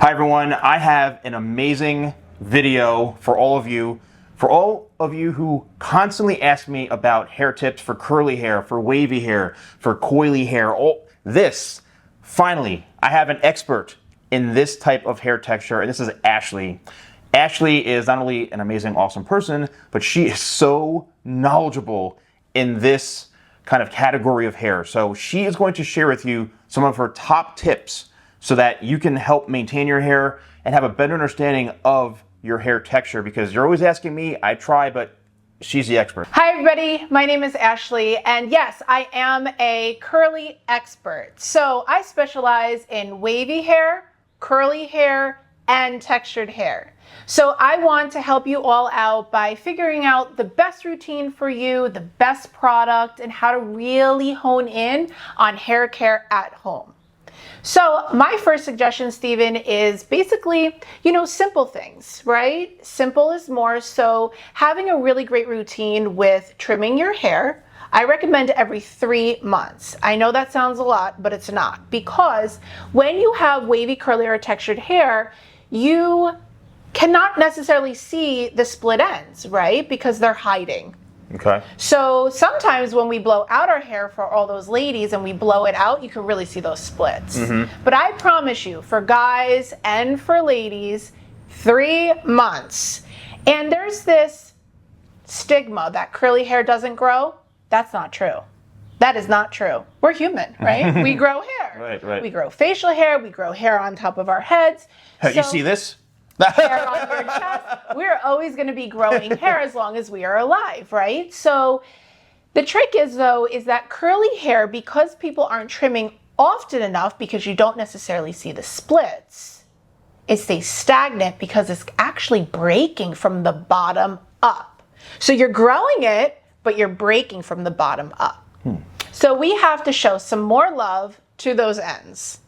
Hi everyone, I have an amazing video for all of you. For all of you who constantly ask me about hair tips for curly hair, for wavy hair, for coily hair, all this, finally, I have an expert in this type of hair texture, and this is Ashley. Ashley is not only an amazing, awesome person, but she is so knowledgeable in this kind of category of hair. So she is going to share with you some of her top tips so that you can help maintain your hair and have a better understanding of your hair texture, because you're always asking me, I try, but she's the expert. Hi everybody, my name is Ashley, and yes, I am a curly expert. So I specialize in wavy hair, curly hair, and textured hair. So I want to help you all out by figuring out the best routine for you, the best product, and how to really hone in on hair care at home. So my first suggestion, Steven, is basically, simple things, right? Simple is more. So having a really great routine with trimming your hair, I recommend every 3 months. I know that sounds a lot, but it's not, because when you have wavy, curly, or textured hair, you cannot necessarily see the split ends, right? Because they're hiding. Okay. So sometimes when we blow out our hair for all those ladies and we blow it out, you can really see those splits. But I promise you, for guys and for ladies, 3 months. And there's this stigma that curly hair doesn't grow. That's not true. That is not true. We're human, right? We grow hair. Right. We grow facial hair. We grow hair on top of our heads. You see this? Hair on your chest. We're always going to be growing hair as long as we are alive, right? So the trick is, though, is that curly hair, because people aren't trimming often enough, because you don't necessarily see the splits, it stays stagnant because it's actually breaking from the bottom up. So you're growing it, but you're breaking from the bottom up. So we have to show some more love to those ends.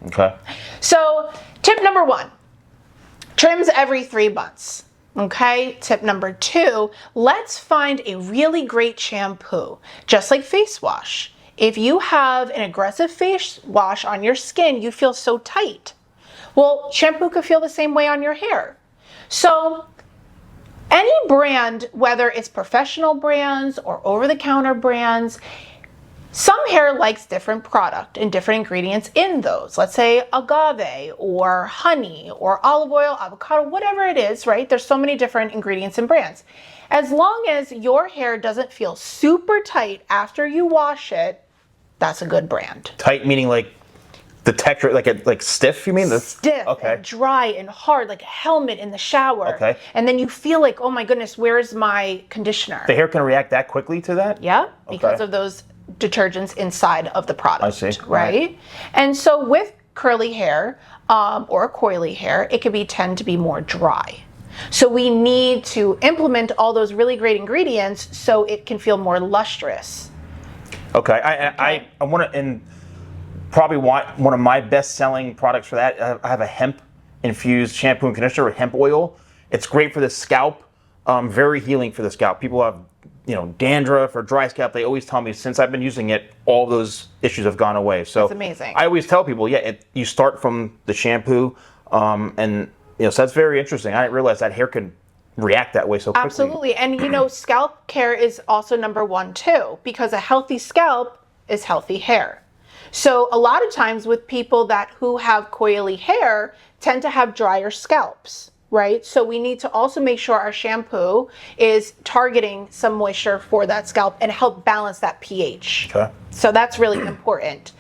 Okay. So tip number 1. Trims every 3 months. Okay, tip number 2, let's find a really great shampoo, just like face wash. If you have an aggressive face wash on your skin, you feel so tight. Well, shampoo could feel the same way on your hair. So any brand, whether it's professional brands or over-the-counter brands, some hair likes different product and different ingredients in those. Let's say agave or honey or olive oil, avocado, whatever it is, right? There's so many different ingredients and brands. As long as your hair doesn't feel super tight after you wash it, that's a good brand. Tight meaning like the texture, like stiff, you mean? Stiff, okay. and dry and hard, like a helmet in the shower. Okay. And then you feel like, oh my goodness, where's my conditioner? The hair can react that quickly to that? Yeah, because of those detergents inside of the product. I see. Right? And so with curly hair or coily hair, it can tend to be more dry. So we need to implement all those really great ingredients so it can feel more lustrous. Okay. I want to, and probably one of my best-selling products for that, I have a hemp-infused shampoo and conditioner with hemp oil. It's great for the scalp, very healing for the scalp. People have dandruff or dry scalp. They always tell me, since I've been using it, all those issues have gone away. So that's amazing. I always tell people, you start from the shampoo, and so that's very interesting. I didn't realize that hair could react that way so quickly. Absolutely. And scalp care is also number 1 too, because a healthy scalp is healthy hair. So a lot of times with people who have coily hair tend to have drier scalps. Right? So we need to also make sure our shampoo is targeting some moisture for that scalp and help balance that pH. Okay. So that's really important.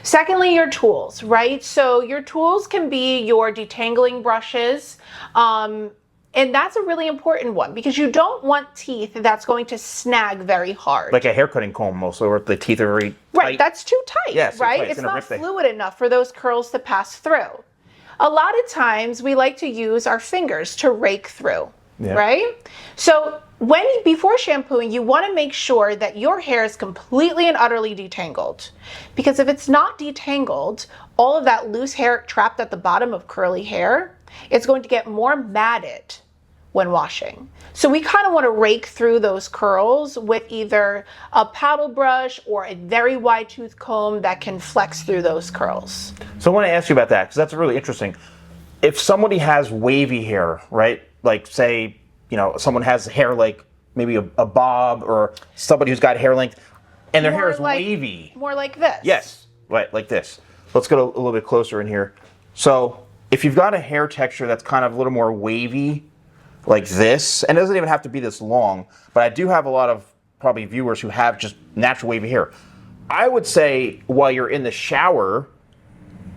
Secondly, your tools, right? So your tools can be your detangling brushes. And that's a really important one, because you don't want teeth that's going to snag very hard. Like a hair cutting comb mostly, where the teeth are very tight. Right, that's too tight, yeah, right? Tight. It's not fluid enough for those curls to pass through. A lot of times we like to use our fingers to rake through, right? So before shampooing, you want to make sure that your hair is completely and utterly detangled. Because if it's not detangled, all of that loose hair trapped at the bottom of curly hair, it's going to get more matted when washing. So we kind of want to rake through those curls with either a paddle brush or a very wide tooth comb that can flex through those curls. So I want to ask you about that, because that's really interesting. if somebody has wavy hair, right? Like say, you know, someone has hair like maybe a bob, or somebody who's got hair length and their hair is wavy. More like this. Yes, right, like this. Let's get a little bit closer in here. So if you've got a hair texture that's kind of a little more wavy, like this, and it doesn't even have to be this long, but I do have a lot of probably viewers who have just natural wavy hair. I would say while you're in the shower,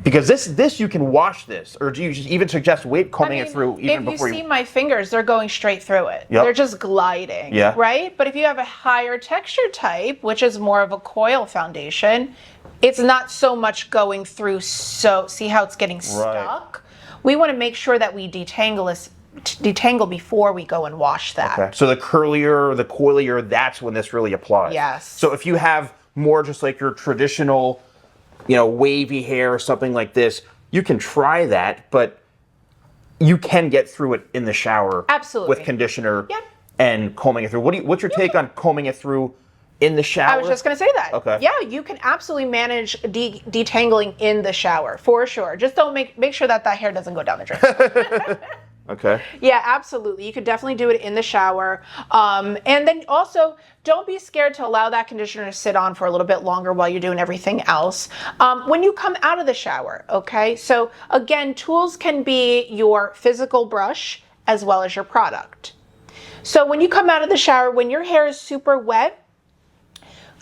because this you can wash this, or do you just even suggest combing it through even before you? If you see my fingers, they're going straight through it. Yep. They're just gliding, yeah. right? But if you have a higher texture type, which is more of a coil foundation, it's not so much going through. So see how it's getting stuck? We want to make sure that we detangle before we go and wash that. Okay. So the curlier, the coilier, that's when this really applies. Yes. So if you have more just like your traditional, you know, wavy hair or something like this, you can try that, but you can get through it in the shower. Absolutely. With conditioner. Yep. And combing it through. What's your take on combing it through in the shower? I was just going to say that. Okay. Yeah, you can absolutely manage detangling in the shower for sure. Just don't make sure that hair doesn't go down the drain. Okay. Yeah, absolutely. You could definitely do it in the shower. And then also, don't be scared to allow that conditioner to sit on for a little bit longer while you're doing everything else. When you come out of the shower, okay? So again, tools can be your physical brush as well as your product. So when you come out of the shower, when your hair is super wet,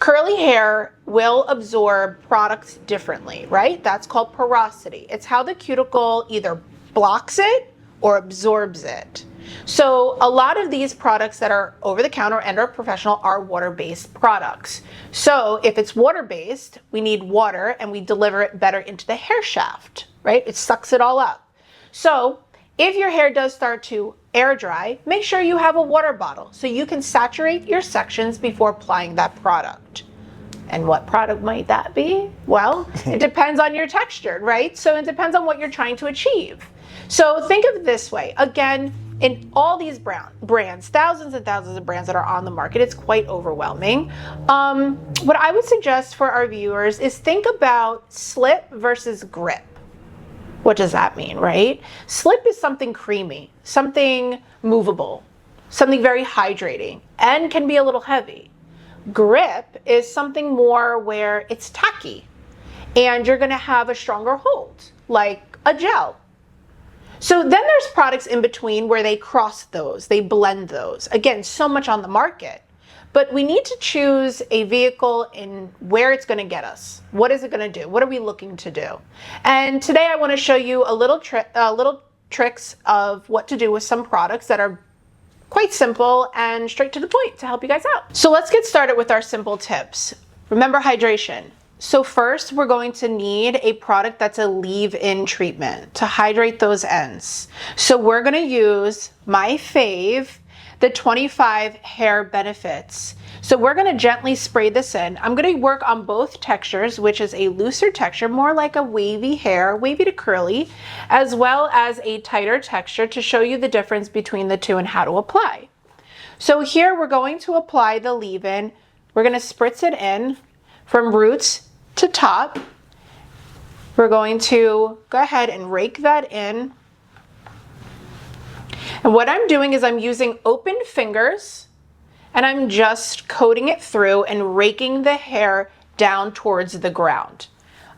curly hair will absorb products differently, right? That's called porosity. It's how the cuticle either blocks it or absorbs it. So a lot of these products that are over the counter and or professional are water-based products. So if it's water-based, we need water and we deliver it better into the hair shaft, right? It sucks it all up. So if your hair does start to air dry, make sure you have a water bottle so you can saturate your sections before applying that product. And what product might that be? Well, it depends on your texture, right? So it depends on what you're trying to achieve. So think of it this way. Again, in all these brands, thousands and thousands of brands that are on the market, it's quite overwhelming. What I would suggest for our viewers is think about slip versus grip. What does that mean, right? Slip is something creamy, something movable, something very hydrating, and can be a little heavy. Grip is something more where it's tacky, and you're gonna have a stronger hold, like a gel. So then there's products in between where they cross those, they blend those. Again, so much on the market. But we need to choose a vehicle in where it's going to get us. What is it going to do? What are we looking to do? And today I want to show you a little tricks of what to do with some products that are quite simple and straight to the point to help you guys out. So let's get started with our simple tips. Remember hydration. So first we're going to need a product that's a leave-in treatment to hydrate those ends. So we're going to use my fave, the 25 Hair Benefits. So we're going to gently spray this in. I'm going to work on both textures, which is a looser texture, more like a wavy hair, wavy to curly, as well as a tighter texture to show you the difference between the two and how to apply. So here we're going to apply the leave-in. We're going to spritz it in from roots to top. We're going to go ahead and rake that in. And what I'm doing is I'm using open fingers and I'm just coating it through and raking the hair down towards the ground.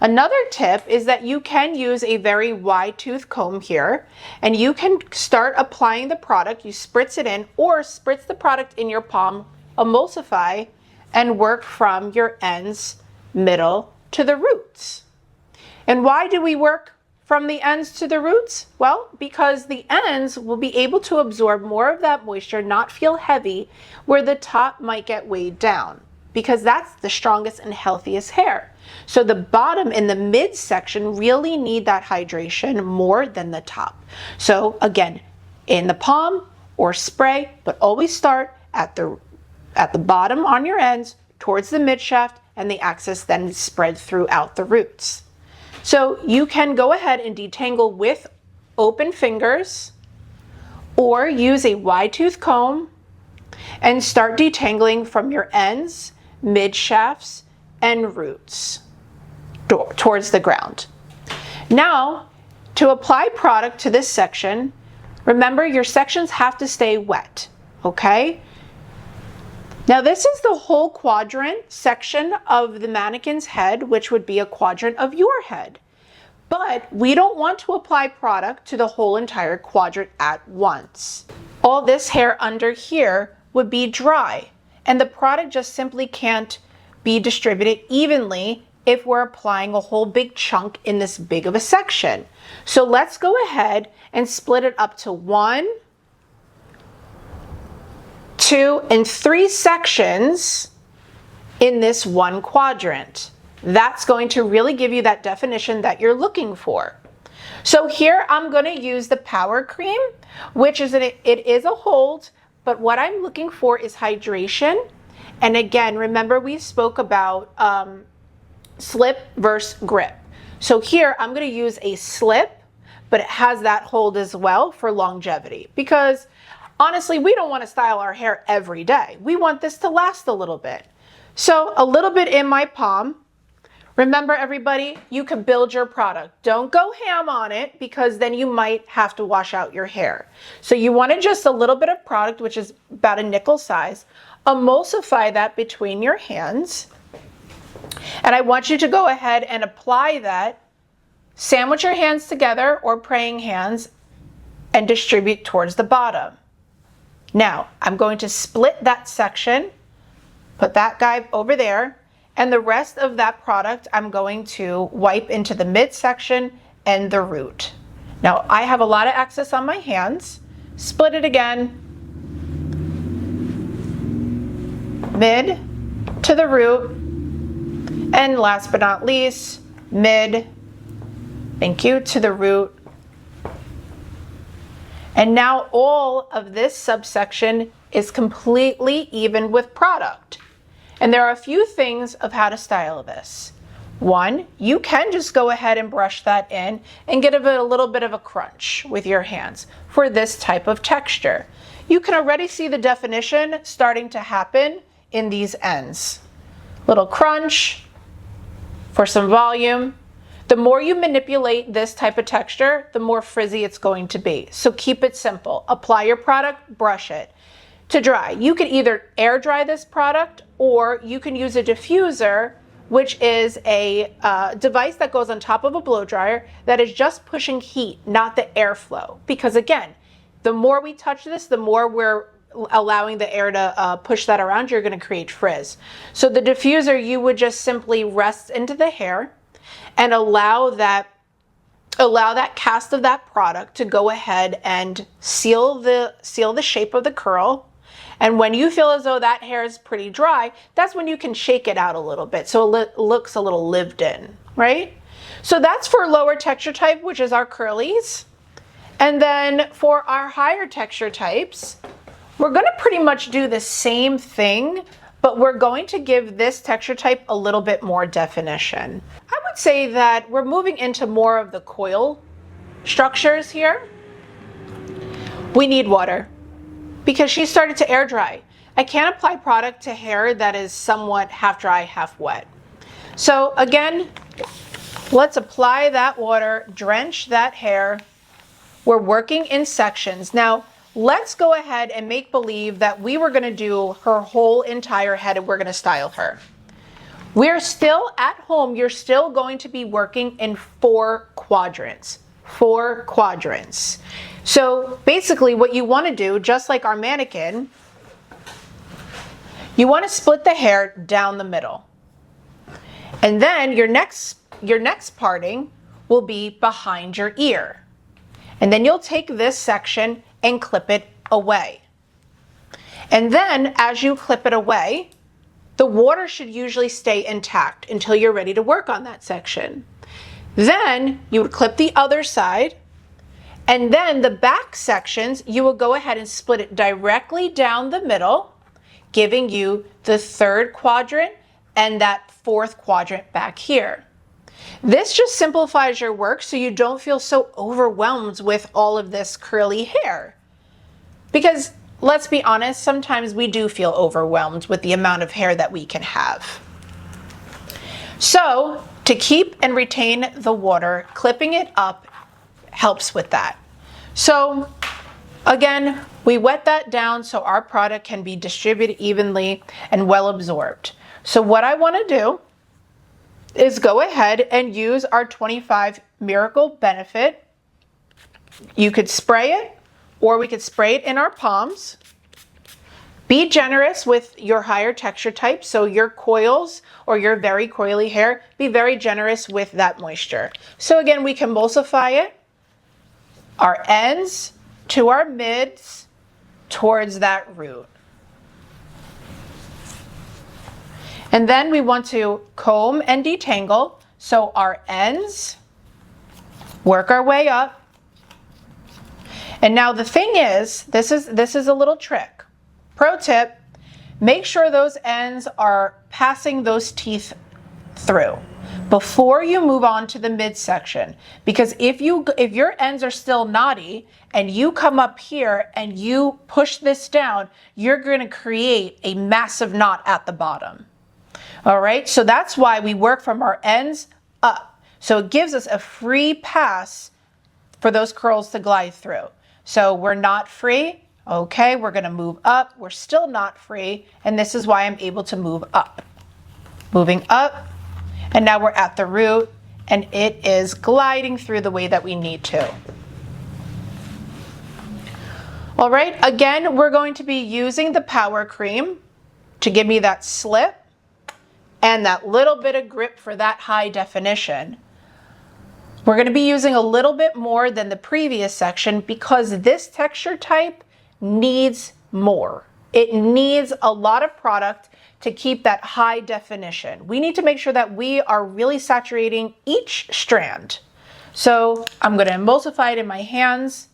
Another tip is that you can use a very wide tooth comb here and you can start applying the product. You spritz it in or spritz the product in your palm, emulsify, and work from your ends, middle to the roots. And why do we work from the ends to the roots? Well, because the ends will be able to absorb more of that moisture, not feel heavy, where the top might get weighed down, because that's the strongest and healthiest hair. So the bottom and the midsection really need that hydration more than the top. So again, in the palm or spray, but always start at the bottom on your ends towards the mid shaft, and the axis then spread throughout the roots. So you can go ahead and detangle with open fingers or use a wide tooth comb and start detangling from your ends, mid shafts, and roots towards the ground. Now, To apply product to this section, remember your sections have to stay wet, okay? Now this is the whole quadrant section of the mannequin's head, which would be a quadrant of your head. But we don't want to apply product to the whole entire quadrant at once. All this hair under here would be dry, and the product just simply can't be distributed evenly if we're applying a whole big chunk in this big of a section. So let's go ahead and split it up to 1, 2, and 3 sections in this one quadrant. That's going to really give you that definition that you're looking for. So here I'm going to use the Power Cream, which is it is a hold, but what I'm looking for is hydration. And again, remember we spoke about slip versus grip. So here I'm going to use a slip, but it has that hold as well for longevity, because honestly, we don't want to style our hair every day. We want this to last a little bit. So a little bit in my palm. Remember everybody, you can build your product. Don't go ham on it, because then you might have to wash out your hair. So you want just a little bit of product, which is about a nickel size. Emulsify that between your hands. And I want you to go ahead and apply that. Sandwich your hands together or praying hands and distribute towards the bottom. Now, I'm going to split that section, put that guy over there, and the rest of that product I'm going to wipe into the midsection and the root. Now, I have a lot of excess on my hands. Split it again. Mid to the root. And last but not least, mid, thank you, to the root. And now all of this subsection is completely even with product. And there are a few things of how to style this. One, you can just go ahead and brush that in and give it a little bit of a crunch with your hands for this type of texture. You can already see the definition starting to happen in these ends. Little crunch for some volume. The more you manipulate this type of texture, the more frizzy it's going to be. So keep it simple. Apply your product, brush it. To dry, you can either air dry this product, or you can use a diffuser, which is a device that goes on top of a blow dryer that is just pushing heat, not the airflow. Because again, the more we touch this, the more we're allowing the air to push that around, you're going to create frizz. So the diffuser, you would just simply rest into the hair and allow that cast of that product to go ahead and seal the shape of the curl. And when you feel as though that hair is pretty dry, that's when you can shake it out a little bit so it looks a little lived in, right? So that's for lower texture type, which is our curlies. And then for our higher texture types, we're going to pretty much do the same thing, but we're going to give this texture type a little bit more definition. I would say that we're moving into more of the coil structures here. We need water, because she started to air dry. I can't apply product to hair that is somewhat half dry, half wet. So again, let's apply that water, drench that hair. We're working in sections. Now, let's go ahead and make believe that we were gonna do her whole entire head and we're gonna style her. We're still at home, you're still going to be working in 4 quadrants. 4 quadrants. So basically what you want to do, just like our mannequin, you want to split the hair down the middle. And then your next parting will be behind your ear. And then you'll take this section and clip it away. And then as you clip it away, the water should usually stay intact until you're ready to work on that section. Then you would clip the other side, and then the back sections, you will go ahead and split it directly down the middle, giving you the 3rd quadrant and that 4th quadrant back here. This just simplifies your work so you don't feel so overwhelmed with all of this curly hair. Because let's be honest, sometimes we do feel overwhelmed with the amount of hair that we can have. So to keep and retain the water, clipping it up helps with that. So again, we wet that down so our product can be distributed evenly and well absorbed. So what I want to do is go ahead and use our 25 Miracle Benefit. You could spray it, or we could spray it in our palms. Be generous with your higher texture type. So your coils or your very coily hair, be very generous with that moisture. So again, we can emulsify it, our ends to our mids towards that root. And then we want to comb and detangle. So our ends, work our way up. And now the thing is, this is a little trick. Pro tip, make sure those ends are passing those teeth through before you move on to the midsection. Because if your ends are still knotty and you come up here and you push this down, you're going to create a massive knot at the bottom. All right, so that's why we work from our ends up. So it gives us a free pass for those curls to glide through. So we're not free. Okay, we're going to move up. We're still not free. And this is why I'm able to move up. Moving up. And now we're at the root. And it is gliding through the way that we need to. All right, again, we're going to be using the Power Cream to give me that slip and that little bit of grip for that high definition. We're going to be using a little bit more than the previous section because this texture type needs more. It needs a lot of product to keep that high definition. We need to make sure that we are really saturating each strand. So I'm going to emulsify it in my hands.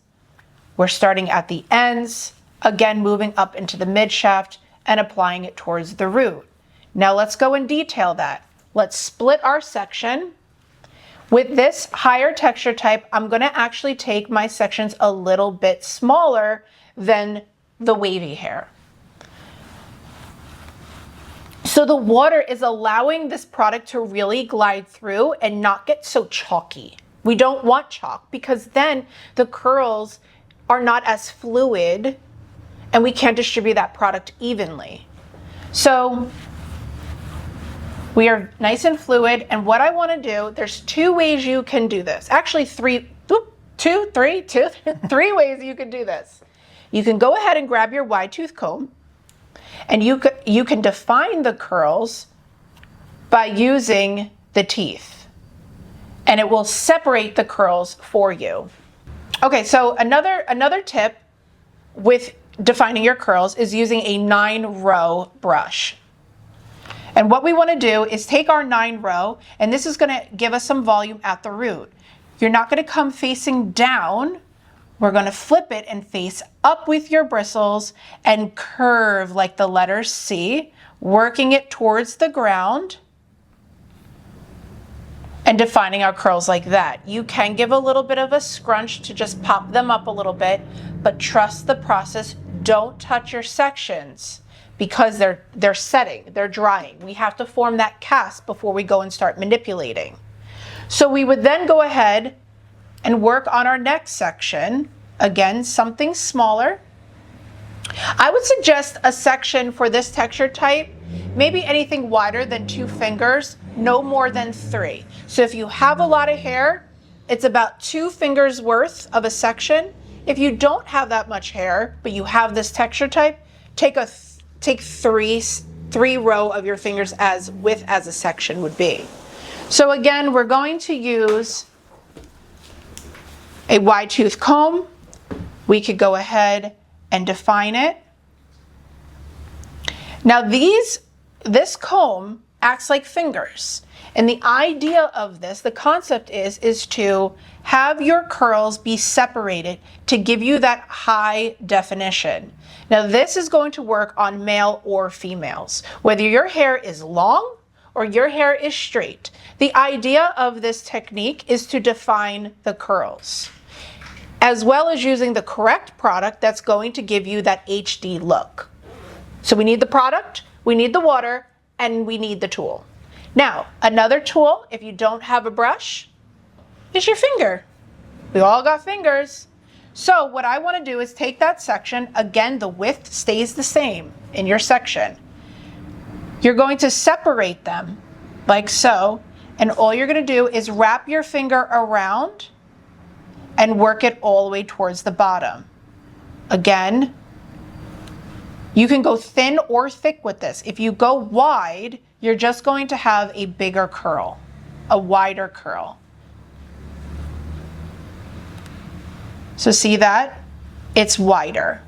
We're starting at the ends, again moving up into the mid shaft and applying it towards the root. Now let's go and detail that. Let's split our section. With this higher texture type, I'm going to actually take my sections a little bit smaller than the wavy hair. So the water is allowing this product to really glide through and not get so chalky. We don't want chalk because then the curls are not as fluid and we can't distribute that product evenly. So we are nice and fluid, and what I want to do, there's two ways you can do this. Actually, three ways you can do this. You can go ahead and grab your wide tooth comb, and you can define the curls by using the teeth, and it will separate the curls for you. Okay, so another tip with defining your curls is using a 9-row brush. And what we want to do is take our 9-row, and this is going to give us some volume at the root. You're not going to come facing down. We're going to flip it and face up with your bristles and curve like the letter C, working it towards the ground and defining our curls like that. You can give a little bit of a scrunch to just pop them up a little bit, but trust the process. Don't touch your sections, because they're setting, they're drying. We have to form that cast before we go and start manipulating. So we would then go ahead and work on our next section. Again, something smaller. I would suggest a section for this texture type, maybe anything wider than 2 fingers, no more than 3. So if you have a lot of hair, it's about 2 fingers worth of a section. If you don't have that much hair, but you have this texture type, take 3 row of your fingers as width as a section would be. So again, we're going to use a wide tooth comb. We could go ahead and define it. Now this comb acts like fingers. And the idea of this, the concept is to have your curls be separated to give you that high definition. Now this is going to work on male or females, whether your hair is long or your hair is straight. The idea of this technique is to define the curls, as well as using the correct product that's going to give you that HD look. So we need the product, we need the water, and we need the tool. Now, another tool, if you don't have a brush, is your finger. We all got fingers. So what I want to do is take that section. Again, the width stays the same in your section. You're going to separate them like so. And all you're going to do is wrap your finger around and work it all the way towards the bottom. Again, you can go thin or thick with this. If you go wide, you're just going to have a bigger curl, a wider curl. So see that? It's wider,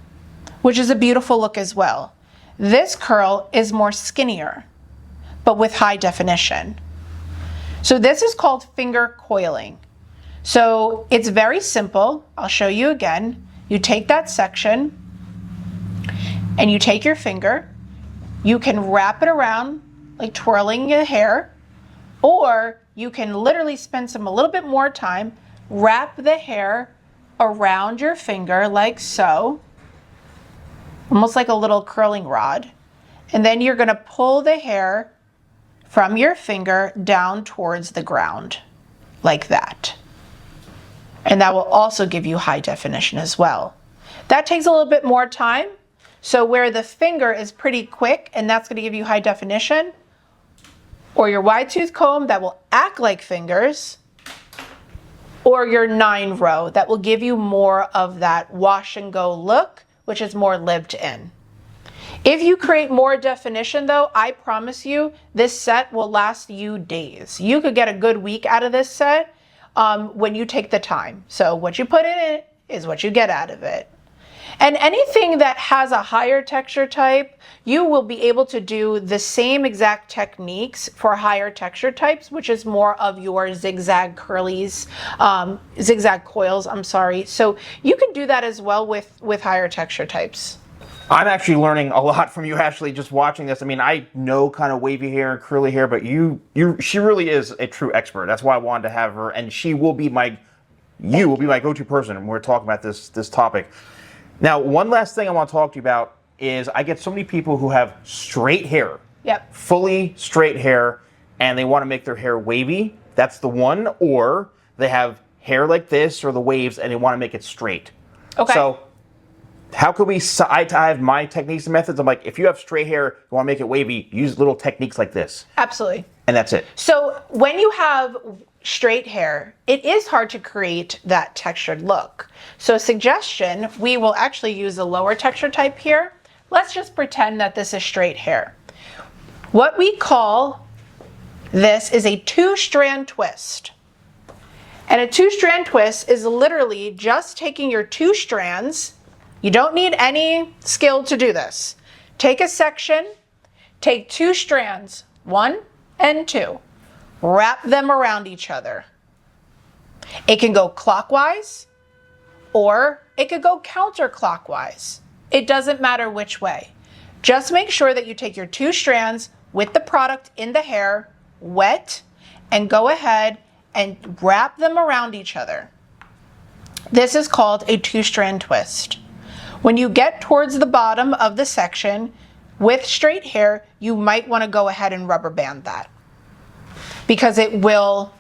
which is a beautiful look as well. This curl is more skinnier, but with high definition. So this is called finger coiling. So it's very simple. I'll show you again. You take that section and you take your finger. You can wrap it around like twirling your hair, or you can literally spend a little bit more time, wrap the hair around your finger like so, almost like a little curling rod. And then you're going to pull the hair from your finger down towards the ground like that. And that will also give you high definition as well. That takes a little bit more time. So where the finger is pretty quick and that's going to give you high definition, or your wide tooth comb that will act like fingers, or your 9-row that will give you more of that wash and go look, which is more lived in. If you create more definition though, I promise you this set will last you days. You could get a good week out of this set when you take the time. So what you put in it is what you get out of it. And anything that has a higher texture type, you will be able to do the same exact techniques for higher texture types, which is more of your zigzag curlies, zigzag coils, I'm sorry. So you can do that as well with higher texture types. I'm actually learning a lot from you, Ashley, just watching this. I mean, I know kind of wavy hair and curly hair, but she really is a true expert. That's why I wanted to have her, and you will be my go-to person when we're talking about this topic. Now, one last thing I want to talk to you about is I get so many people who have straight hair, fully straight hair, and they want to make their hair wavy. That's the one. Or they have hair like this or the waves, and they want to make it straight. Okay. So how could we, I have my techniques and methods. I'm like, if you have straight hair, you want to make it wavy, use little techniques like this. Absolutely. And that's it. So when you have straight hair, it is hard to create that textured look. So suggestion, we will actually use a lower texture type here. Let's just pretend that this is straight hair. What we call this is a 2-strand twist. And a 2-strand twist is literally just taking your 2 strands. You don't need any skill to do this. Take a section, take 2 strands, 1 and 2. Wrap them around each other. It can go clockwise or it could go counterclockwise. It doesn't matter which way. Just make sure that you take your 2 strands with the product in the hair, wet, and go ahead and wrap them around each other. This is called a 2-strand twist. When you get towards the bottom of the section with straight hair, you might want to go ahead and rubber band that, because it will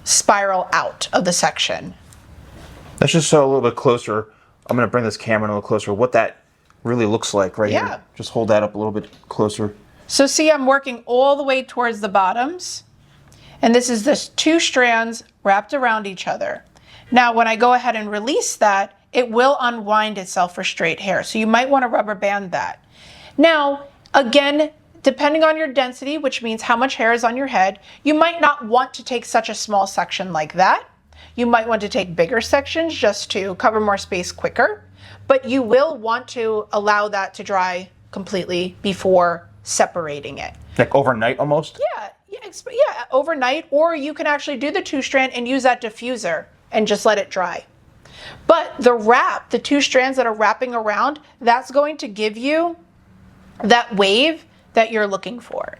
spiral out of the section. Let's just show a little bit closer. I'm going to bring this camera a little closer, what that really looks like right here. Just hold that up a little bit closer. So see, I'm working all the way towards the bottoms, and this is this 2 strands wrapped around each other. Now, when I go ahead and release that, it will unwind itself for straight hair. So you might want to rubber band that. Now, again, depending on your density, which means how much hair is on your head, you might not want to take such a small section like that. You might want to take bigger sections just to cover more space quicker, but you will want to allow that to dry completely before separating it. Like overnight almost? Yeah, overnight, or you can actually do the 2-strand and use that diffuser and just let it dry. But the wrap, the 2 strands that are wrapping around, that's going to give you that wave that you're looking for.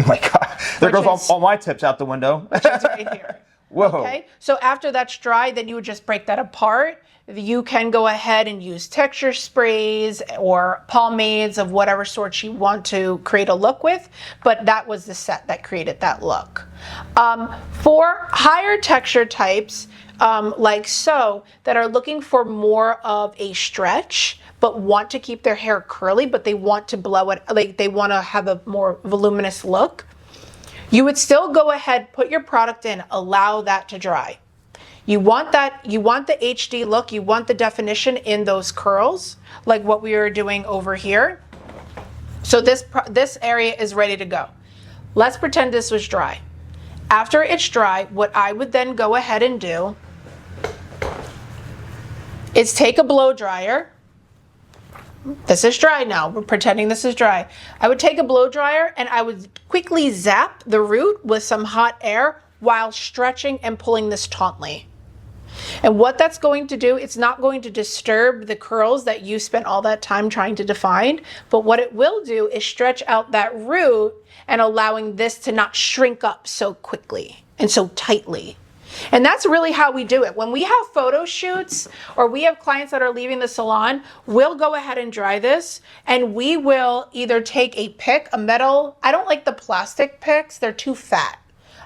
Oh my God, there goes all my tips out the window. Which is right here. Whoa. Okay, so after that's dry, then you would just break that apart. you can go ahead and use texture sprays or pomades of whatever sort you want to create a look with, but that was the set that created that look. For higher texture types, like so, that are looking for more of a stretch, but want to keep their hair curly, but they want to blow it, like they want to have a more voluminous look, you would still go ahead, put your product in, allow that to dry. You want that, you want the HD look, you want the definition in those curls, like what we were doing over here. So this area is ready to go. Let's pretend this was dry. After it's dry, what I would then go ahead and do is take a blow dryer. This is dry now, we're pretending this is dry. I would take a blow dryer and I would quickly zap the root with some hot air while stretching and pulling this tautly. And what that's going to do, it's not going to disturb the curls that you spent all that time trying to define, but what it will do is stretch out that root and allowing this to not shrink up so quickly and so tightly. And that's really how we do it. When we have photo shoots or we have clients that are leaving the salon, we'll go ahead and dry this and we will either take a pick, a metal, I don't like the plastic picks, they're too fat.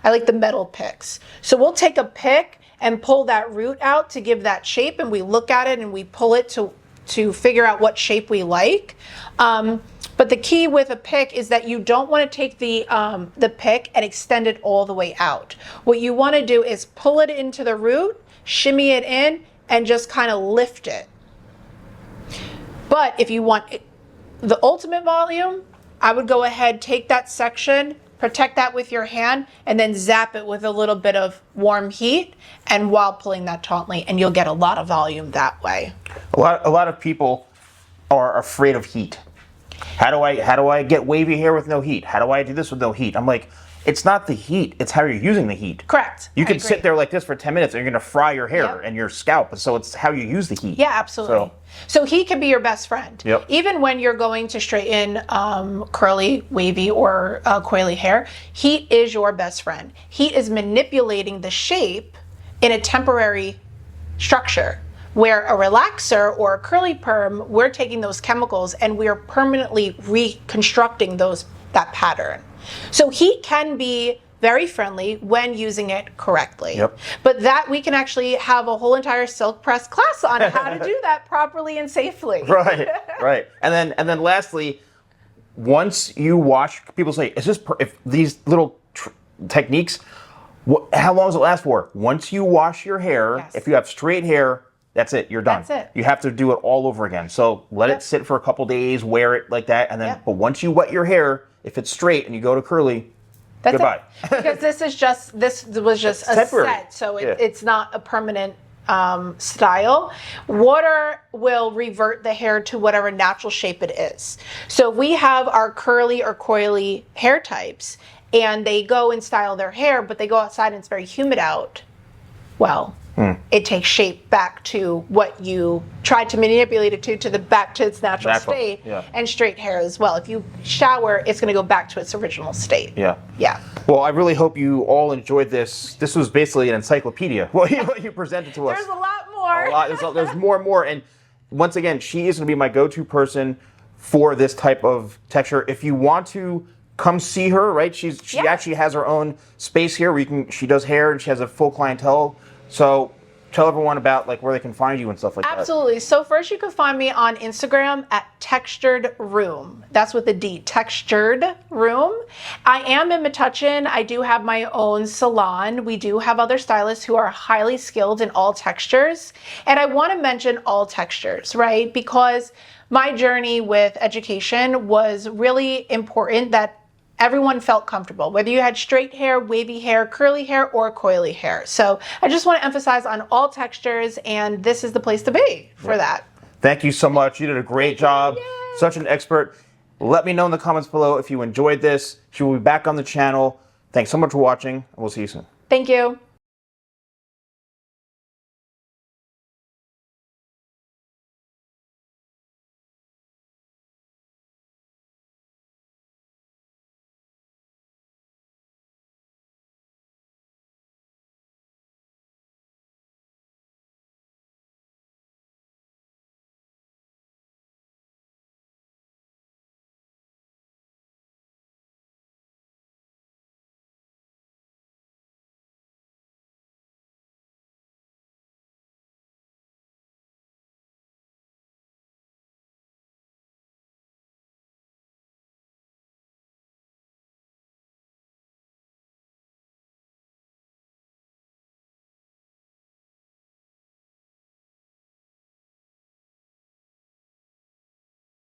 I like the metal picks. So we'll take a pick and pull that root out to give that shape, and we look at it and we pull it to figure out what shape we like. But the key with a pick is that you don't want to take the pick and extend it all the way out. What you want to do is pull it into the root, shimmy it in, and just kind of lift it. But if you want the ultimate volume, I would go ahead, take that section, protect that with your hand, and then zap it with a little bit of warm heat, and while pulling that tautly, and you'll get a lot of volume that way. A lot of people are afraid of heat. How do I get wavy hair with no heat? How do I do this with no heat? I'm like, it's not the heat, it's how you're using the heat. Correct. You can sit there like this for 10 minutes and you're gonna fry your hair and your scalp. So it's how you use the heat. Yeah, absolutely. So heat can be your best friend. Yep. Even when you're going to straighten curly, wavy, or coily hair, heat is your best friend. Heat is manipulating the shape in a temporary structure. Where a relaxer or a curly perm, we're taking those chemicals and we are permanently reconstructing that pattern. So heat can be very friendly when using it correctly. Yep. But that we can actually have a whole entire silk press class on how to do that properly and safely. Right, right. And then lastly, once you wash, people say, is this if these little techniques, how long does it last for? Once you wash your hair, if you have straight hair, that's it, you're done. That's it. You have to do it all over again. So let it sit for a couple days, wear it like that, and then, but once you wet your hair, if it's straight and you go to curly, that's goodbye. Because this was just a set, so it's not a permanent style. Water will revert the hair to whatever natural shape it is. So if we have our curly or coily hair types, and they go and style their hair, but they go outside and it's very humid out, well, it takes shape back to what you tried to manipulate it to back to its natural state, and straight hair as well. If you shower, it's going to go back to its original state. Yeah. Well, I really hope you all enjoyed this. This was basically an encyclopedia, what you presented to us. There's a lot more. There's more and more. And once again, she is going to be my go-to person for this type of texture. If you want to come see her, right? She actually has her own space here where she does hair and she has a full clientele. So tell everyone about where they can find you and stuff like that. Absolutely. So first you can find me on Instagram at Textured Room. That's with a D, Textured Room. I am in Metuchen. I do have my own salon. We do have other stylists who are highly skilled in all textures. And I want to mention all textures, right? Because my journey with education was really important that everyone felt comfortable, whether you had straight hair, wavy hair, curly hair, or coily hair. So I just want to emphasize on all textures, and this is the place to be for that. Thank you so much. You did a great job. Yay. Such an expert. Let me know in the comments below if you enjoyed this. She will be back on the channel. Thanks so much for watching, and we'll see you soon. Thank you.